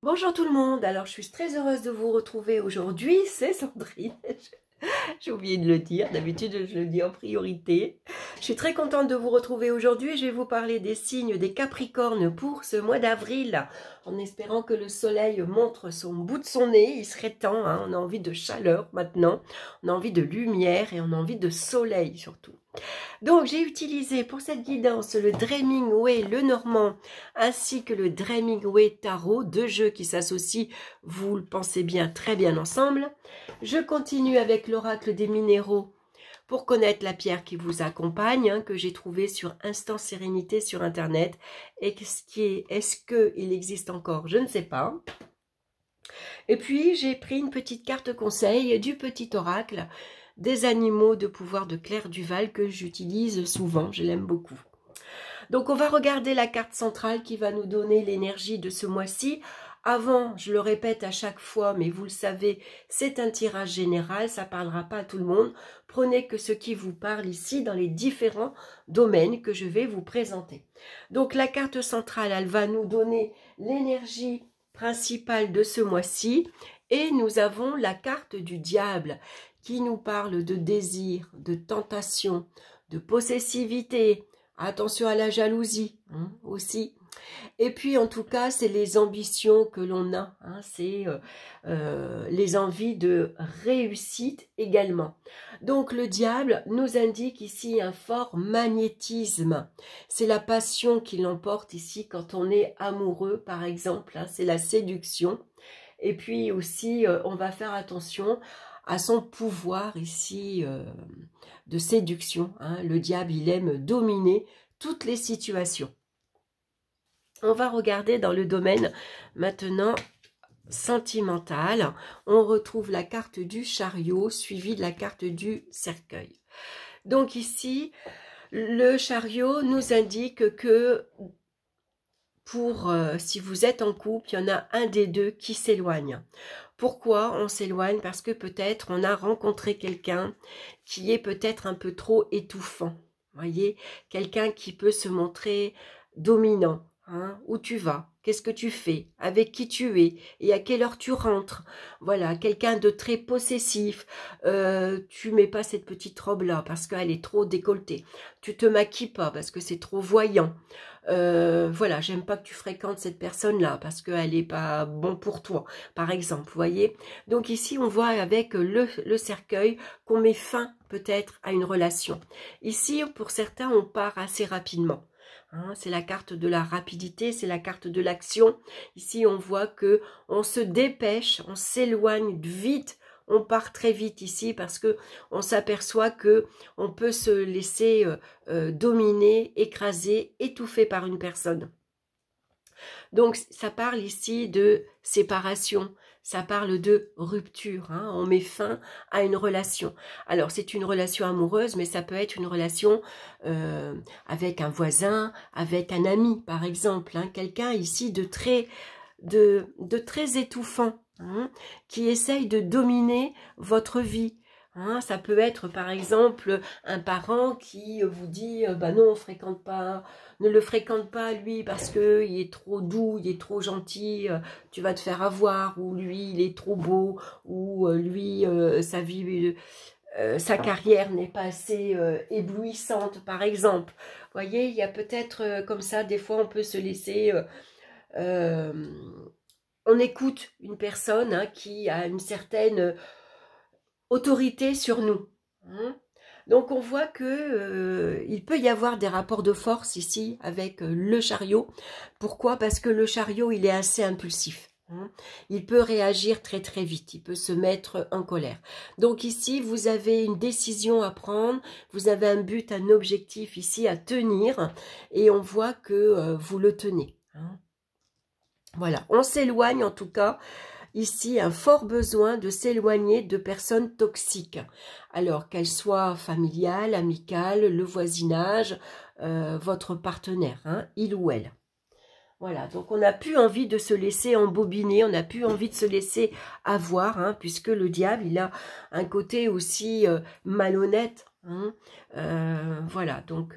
Bonjour tout le monde, alors je suis très heureuse de vous retrouver aujourd'hui, c'est Sandrine, j'ai oublié de le dire, d'habitude je le dis en priorité. Je suis très contente de vous retrouver aujourd'hui, je vais vous parler des signes des Capricornes pour ce mois d'avril, en espérant que le soleil montre son bout de son nez, il serait temps, hein, on a envie de chaleur maintenant, on a envie de lumière et on a envie de soleil surtout. Donc, j'ai utilisé pour cette guidance le Dreaming Way le Normand ainsi que le Dreaming Way Tarot, deux jeux qui s'associent, vous le pensez bien, très bien ensemble. Je continue avec l'oracle des minéraux pour connaître la pierre qui vous accompagne, hein, que j'ai trouvé sur Instant Sérénité sur Internet. Et est-ce qu'il existe encore? Je ne sais pas. Et puis, j'ai pris une petite carte conseil du petit oracle des animaux de pouvoir de Claire Duval que j'utilise souvent, je l'aime beaucoup. Donc on va regarder la carte centrale qui va nous donner l'énergie de ce mois-ci. Avant, je le répète à chaque fois, mais vous le savez, c'est un tirage général, ça ne parlera pas à tout le monde. Prenez que ce qui vous parle ici dans les différents domaines que je vais vous présenter. Donc la carte centrale, elle va nous donner l'énergie principale de ce mois-ci. Et nous avons la carte du diable qui nous parle de désir, de tentation, de possessivité. Attention à la jalousie aussi. Et puis en tout cas, c'est les ambitions que l'on a. C'est les envies de réussite également. Donc le diable nous indique ici un fort magnétisme. C'est la passion qui l'emporte ici quand on est amoureux par exemple. C'est la séduction. Et puis aussi, on va faire attention à son pouvoir ici de séduction. Le diable, il aime dominer toutes les situations. On va regarder dans le domaine maintenant sentimental. On retrouve la carte du chariot suivie de la carte du cercueil. Donc ici, le chariot nous indique que si vous êtes en couple, il y en a un des deux qui s'éloigne. Pourquoi on s'éloigne? Parce que peut-être on a rencontré quelqu'un qui est peut-être un peu trop étouffant. Voyez, quelqu'un qui peut se montrer dominant. Où tu vas? Qu'est-ce que tu fais? Avec qui tu es? Et à quelle heure tu rentres? Voilà, quelqu'un de très possessif. Tu mets pas cette petite robe-là parce qu'elle est trop décolletée. Tu te maquilles pas parce que c'est trop voyant. Voilà, j'aime pas que tu fréquentes cette personne-là parce qu'elle n'est pas bon pour toi, par exemple, vous voyez. Donc ici, on voit avec le cercueil qu'on met fin peut-être à une relation. Ici, pour certains, on part assez rapidement. C'est la carte de la rapidité, c'est la carte de l'action. Ici, on voit que on se dépêche, on s'éloigne vite. On part très vite ici parce que on s'aperçoit que on peut se laisser dominer, écraser, étouffer par une personne. Donc ça parle ici de séparation, ça parle de rupture, on met fin à une relation. Alors c'est une relation amoureuse, mais ça peut être une relation avec un voisin, avec un ami par exemple, quelqu'un ici de très étouffant, qui essaye de dominer votre vie. Ça peut être par exemple un parent qui vous dit bah non, ne le fréquente pas lui parce que il est trop doux, il est trop gentil, tu vas te faire avoir, ou lui il est trop beau, ou lui sa vie, sa carrière n'est pas assez éblouissante par exemple. Vous voyez, il y a peut-être comme ça, des fois on peut se laisser on écoute une personne qui a une certaine autorité sur nous. Donc on voit que il peut y avoir des rapports de force ici avec le chariot. Pourquoi? Parce que le chariot, il est assez impulsif. Il peut réagir très très vite, il peut se mettre en colère. Donc ici, vous avez une décision à prendre, vous avez un but, un objectif ici à tenir, et on voit que vous le tenez. Voilà, on s'éloigne en tout cas. Ici, un fort besoin de s'éloigner de personnes toxiques. Alors, qu'elles soient familiales, amicales, le voisinage, votre partenaire, il ou elle. Voilà, donc on n'a plus envie de se laisser embobiner, on n'a plus envie de se laisser avoir, puisque le diable, il a un côté aussi malhonnête. Voilà, donc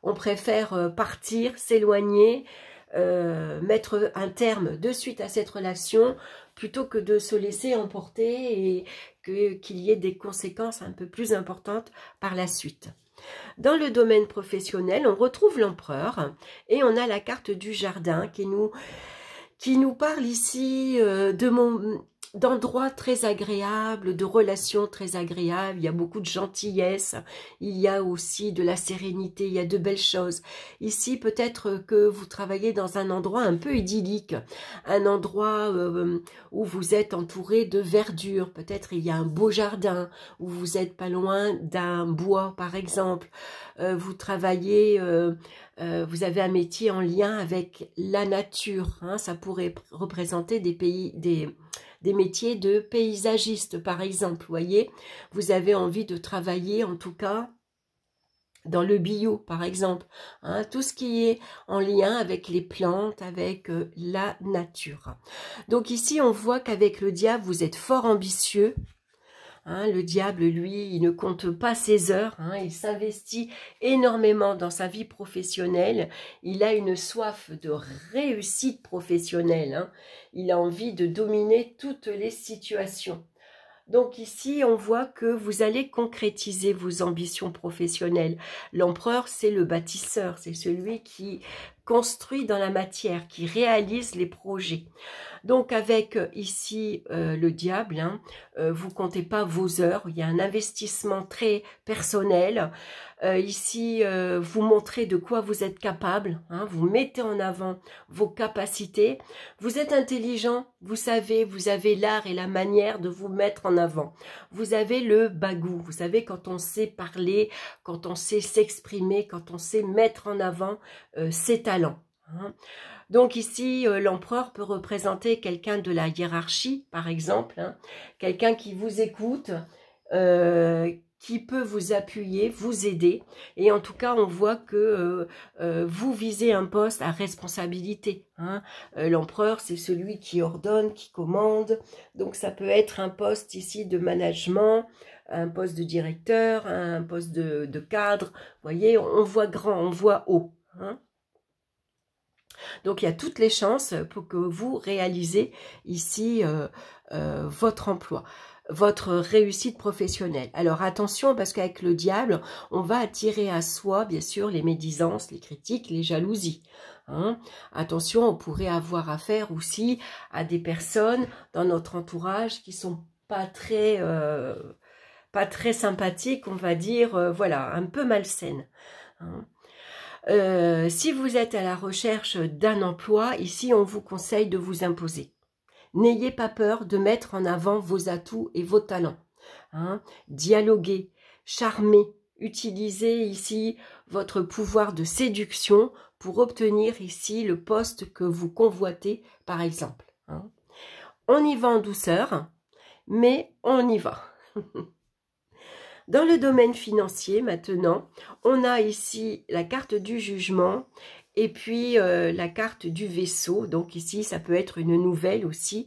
on préfère partir, s'éloigner, mettre un terme de suite à cette relation plutôt que de se laisser emporter et qu'il y ait des conséquences un peu plus importantes par la suite. Dans le domaine professionnel, on retrouve l'empereur et on a la carte du jardin qui nous parle ici d'endroits très agréables, de relations très agréables. Il y a beaucoup de gentillesse, il y a aussi de la sérénité, il y a de belles choses. Ici, peut-être que vous travaillez dans un endroit un peu idyllique, un endroit où vous êtes entouré de verdure. Peut-être il y a un beau jardin, où vous êtes pas loin d'un bois, par exemple. Vous travaillez... vous avez un métier en lien avec la nature, hein, ça pourrait représenter des métiers de paysagiste, par exemple, vous voyez. Vous avez envie de travailler, en tout cas, dans le bio, par exemple, hein, tout ce qui est en lien avec les plantes, avec la nature. Donc ici, on voit qu'avec le diable, vous êtes fort ambitieux. Hein, le diable, lui, il ne compte pas ses heures, hein, il s'investit énormément dans sa vie professionnelle, il a une soif de réussite professionnelle, hein, il a envie de dominer toutes les situations. Donc ici, on voit que vous allez concrétiser vos ambitions professionnelles. L'empereur, c'est le bâtisseur, c'est celui qui construit dans la matière, qui réalise les projets. Donc avec ici le diable, hein, vous comptez pas vos heures, il y a un investissement très personnel. Ici, vous montrez de quoi vous êtes capable, hein, vous mettez en avant vos capacités. Vous êtes intelligent, vous savez, vous avez l'art et la manière de vous mettre en avant. Vous avez le bagou, vous savez, quand on sait parler, quand on sait s'exprimer, quand on sait mettre en avant ses talents. Hein. Donc ici, l'empereur peut représenter quelqu'un de la hiérarchie, par exemple, hein, quelqu'un qui vous écoute, qui peut vous appuyer, vous aider. Et en tout cas, on voit que vous visez un poste à responsabilité. Hein. L'empereur, c'est celui qui ordonne, qui commande. Donc ça peut être un poste ici de management, un poste de directeur, un poste de cadre. Vous voyez, on voit grand, on voit haut. Hein. Donc, il y a toutes les chances pour que vous réalisez ici votre emploi, votre réussite professionnelle. Alors, attention, parce qu'avec le diable, on va attirer à soi, bien sûr, les médisances, les critiques, les jalousies. Hein. Attention, on pourrait avoir affaire aussi à des personnes dans notre entourage qui sont pas très sympathiques, on va dire, voilà, un peu malsaines. Hein. Si vous êtes à la recherche d'un emploi, ici on vous conseille de vous imposer. N'ayez pas peur de mettre en avant vos atouts et vos talents. Hein. Dialoguez, charmez, utilisez ici votre pouvoir de séduction pour obtenir ici le poste que vous convoitez, par exemple. Hein. On y va en douceur, mais on y va. Dans le domaine financier, maintenant, on a ici la carte du jugement et puis la carte du vaisseau. Donc ici, ça peut être une nouvelle aussi.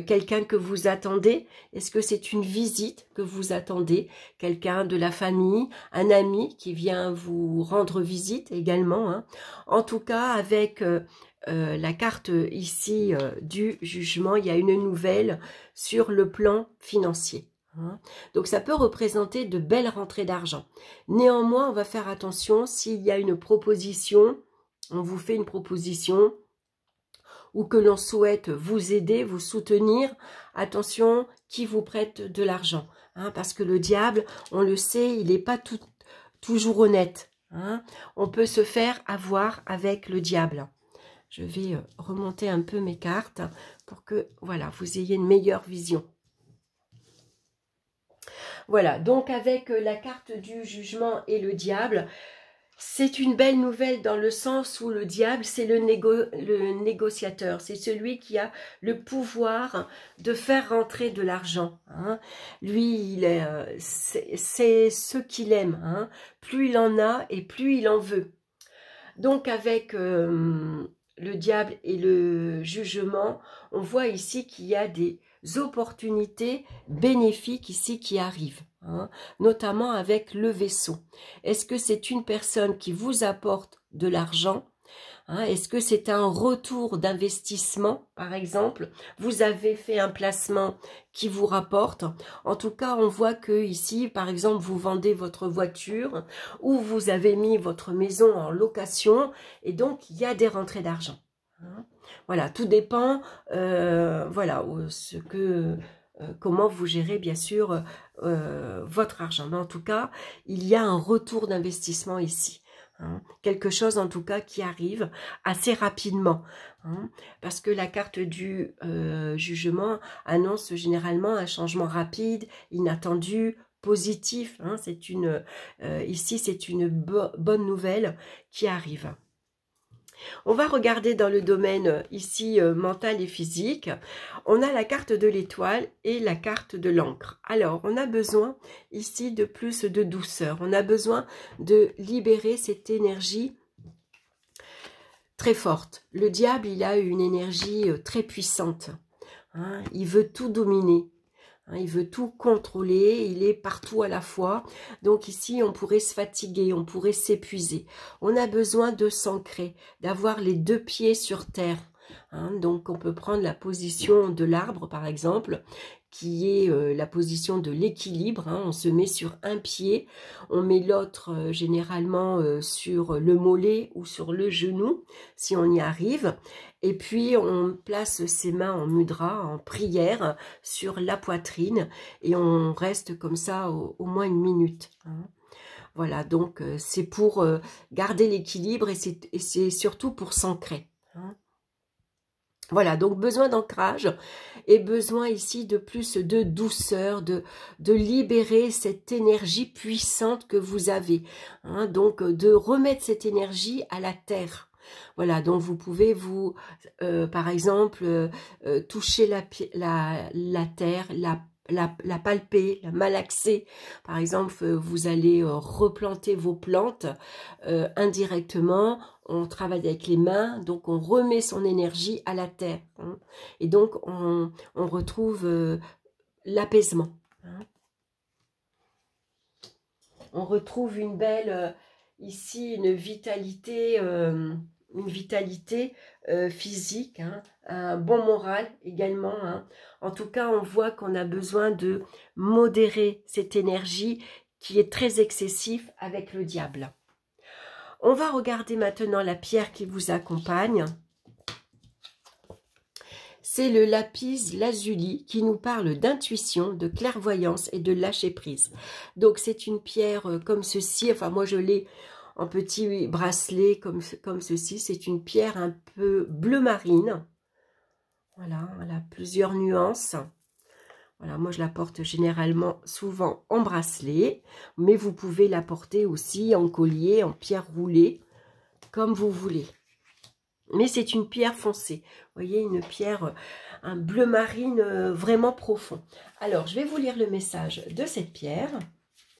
Quelqu'un que vous attendez. Est-ce que c'est une visite que vous attendez? Quelqu'un de la famille, un ami qui vient vous rendre visite également. Hein. En tout cas, avec la carte ici du jugement, il y a une nouvelle sur le plan financier. Donc ça peut représenter de belles rentrées d'argent. Néanmoins, on va faire attention s'il y a une proposition, on vous fait une proposition ou que l'on souhaite vous aider, vous soutenir, attention qui vous prête de l'argent. Hein, parce que le diable, on le sait, il n'est pas toujours honnête. Hein. On peut se faire avoir avec le diable. Je vais remonter un peu mes cartes pour que voilà, vous ayez une meilleure vision. Voilà, donc avec la carte du jugement et le diable, c'est une belle nouvelle dans le sens où le diable, c'est le négociateur. C'est celui qui a le pouvoir de faire rentrer de l'argent. Hein. Lui, c'est ce qu'il aime. Hein. Plus il en a et plus il en veut. Donc avec le diable et le jugement, on voit ici qu'il y a des opportunités bénéfiques ici qui arrivent, hein, notamment avec le vaisseau. Est-ce que c'est une personne qui vous apporte de l'argent? Hein, est-ce que c'est un retour d'investissement, par exemple? Vous avez fait un placement qui vous rapporte. En tout cas, on voit que ici, par exemple, vous vendez votre voiture ou vous avez mis votre maison en location et donc il y a des rentrées d'argent. Hein, voilà, tout dépend, voilà, comment vous gérez bien sûr votre argent. Mais en tout cas, il y a un retour d'investissement ici. Hein, quelque chose en tout cas qui arrive assez rapidement, hein, parce que la carte du jugement annonce généralement un changement rapide, inattendu, positif. Hein, c'est ici c'est une bonne nouvelle qui arrive. On va regarder dans le domaine ici mental et physique. On a la carte de l'étoile et la carte de l'encre. Alors, on a besoin ici de plus de douceur. On a besoin de libérer cette énergie très forte. Le diable, il a une énergie très puissante. Hein, il veut tout dominer. Il veut tout contrôler, il est partout à la fois. Donc ici, on pourrait se fatiguer, on pourrait s'épuiser. On a besoin de s'ancrer, d'avoir les deux pieds sur terre. Hein, donc on peut prendre la position de l'arbre, par exemple, qui est la position de l'équilibre. Hein, on se met sur un pied, on met l'autre généralement sur le mollet ou sur le genou, si on y arrive. Et puis, on place ses mains en mudra, en prière, sur la poitrine. Et on reste comme ça au moins 1 minute. Hein. Voilà, donc c'est pour garder l'équilibre et c'est surtout pour s'ancrer. Hein. Voilà, donc besoin d'ancrage et besoin ici de plus de douceur, de libérer cette énergie puissante que vous avez. Hein, donc, de remettre cette énergie à la terre. Voilà, donc vous pouvez par exemple, toucher la terre, la palper, la malaxer. Par exemple, vous allez replanter vos plantes indirectement. On travaille avec les mains, donc on remet son énergie à la terre. Hein, et donc, on retrouve l'apaisement. Hein. On retrouve une belle, ici, une vitalité physique, hein, un bon moral également. Hein. En tout cas, on voit qu'on a besoin de modérer cette énergie qui est très excessive avec le diable. On va regarder maintenant la pierre qui vous accompagne. C'est le lapis lazuli qui nous parle d'intuition, de clairvoyance et de lâcher prise. Donc c'est une pierre comme ceci, enfin moi je l'ai en petit bracelet comme ceci. C'est une pierre un peu bleu marine. Voilà, elle a plusieurs nuances. Voilà, moi je la porte généralement souvent en bracelet, mais vous pouvez la porter aussi en collier, en pierre roulée, comme vous voulez. Mais c'est une pierre foncée. Vous voyez, une pierre, un bleu marine vraiment profond. Alors, je vais vous lire le message de cette pierre.